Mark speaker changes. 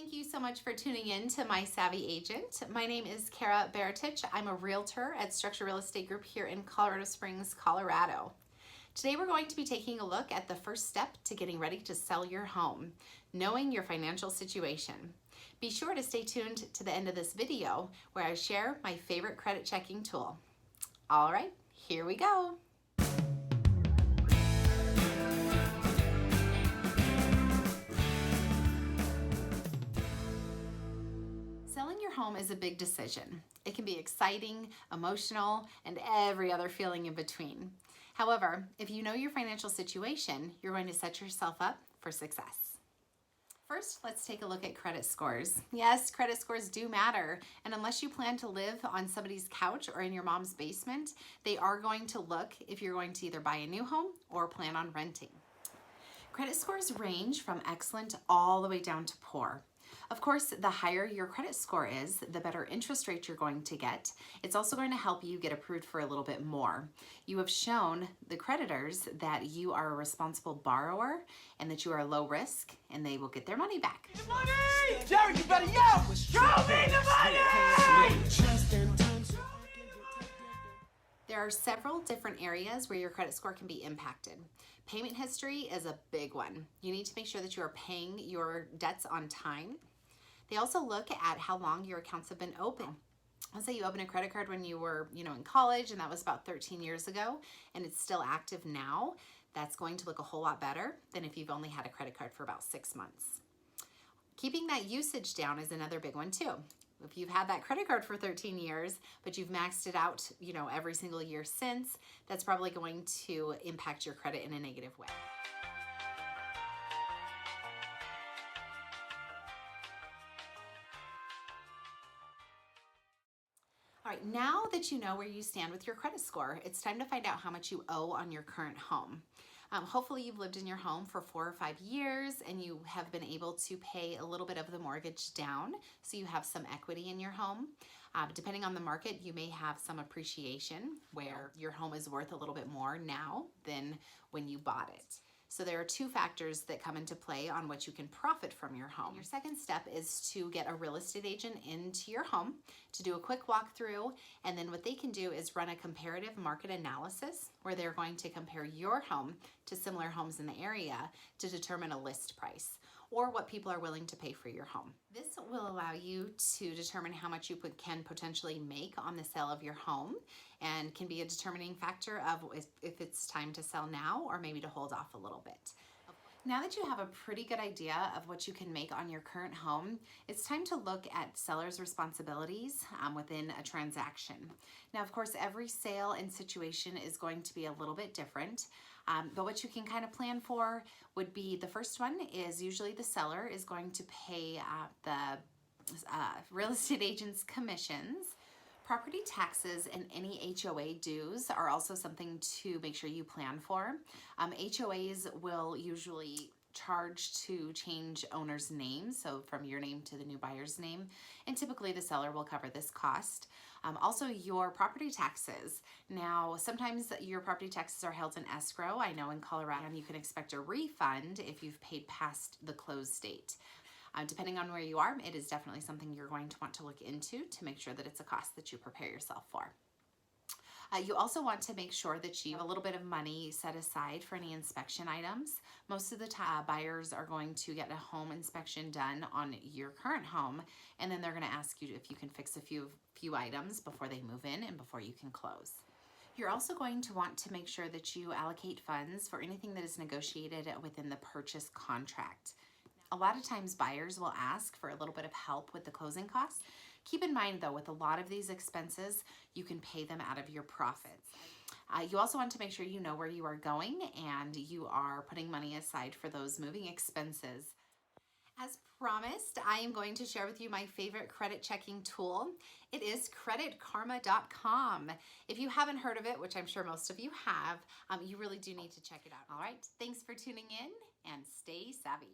Speaker 1: Thank you so much for tuning in to My Savvy Agent. My name is Kara Baratich. I'm a realtor at Structure Real Estate Group here in Colorado Springs, Colorado. Today we're going to be taking a look at the first step to getting ready to sell your home, knowing your financial situation. Be sure to stay tuned to the end of this video where I share my favorite credit checking tool. All right, here we go. Selling your home is a big decision. It can be exciting, emotional, and every other feeling in between. However, if you know your financial situation, you're going to set yourself up for success. First, let's take a look at credit scores. Yes, credit scores do matter, and unless you plan to live on somebody's couch or in your mom's basement, they are going to look if you're going to either buy a new home or plan on renting. Credit scores range from excellent all the way down to poor. Of course, the higher your credit score is, the better interest rate you're going to get. It's also going to help you get approved for a little bit more. You have shown the creditors that you are a responsible borrower and that you are low risk, and they will get their money back.
Speaker 2: The money! Jared, you better yell! Show me the money!
Speaker 1: There are several different areas where your credit score can be impacted. Payment history is a big one. You need to make sure that you are paying your debts on time. They also look at how long your accounts have been open. Let's say you opened a credit card when you were, in college, and that was about 13 years ago, and it's still active now. That's going to look a whole lot better than if you've only had a credit card for about 6 months. Keeping that usage down is another big one too. If you've had that credit card for 13 years, but you've maxed it out, every single year since, that's probably going to impact your credit in a negative way. All right, now that you know where you stand with your credit score, it's time to find out how much you owe on your current home. Hopefully you've lived in your home for 4 or 5 years and you have been able to pay a little bit of the mortgage down, so you have some equity in your home. Depending on the market, you may have some appreciation where your home is worth a little bit more now than when you bought it. So there are 2 factors that come into play on what you can profit from your home. Your second step is to get a real estate agent into your home to do a quick walkthrough, and then what they can do is run a comparative market analysis where they're going to compare your home to similar homes in the area to determine a list price or what people are willing to pay for your home. This will allow you to determine how much you can potentially make on the sale of your home, and can be a determining factor of if it's time to sell now or maybe to hold off a little bit. Now that you have a pretty good idea of what you can make on your current home, it's time to look at seller's responsibilities within a transaction. Now, of course, every sale and situation is going to be a little bit different, but what you can kind of plan for would be, the first one is usually the seller is going to pay the real estate agent's commissions. Property taxes and any HOA dues are also something to make sure you plan for. HOAs will usually charge to change owner's name, so from your name to the new buyer's name, and typically the seller will cover this cost. Also, your property taxes. Now, sometimes your property taxes are held in escrow. I know in Colorado you can expect a refund if you've paid past the close date. Depending on where you are, it is definitely something you're going to want to look into to make sure that it's a cost that you prepare yourself for. You also want to make sure that you have a little bit of money set aside for any inspection items. Most of the time, buyers are going to get a home inspection done on your current home, and then they're going to ask you if you can fix a few items before they move in and before you can close. You're also going to want to make sure that you allocate funds for anything that is negotiated within the purchase contract. A lot of times buyers will ask for a little bit of help with the closing costs. Keep in mind though, with a lot of these expenses, you can pay them out of your profits. You also want to make sure you know where you are going and you are putting money aside for those moving expenses. As promised, I am going to share with you my favorite credit checking tool. It is creditkarma.com. If you haven't heard of it, which I'm sure most of you have, you really do need to check it out. All right, thanks for tuning in and stay savvy.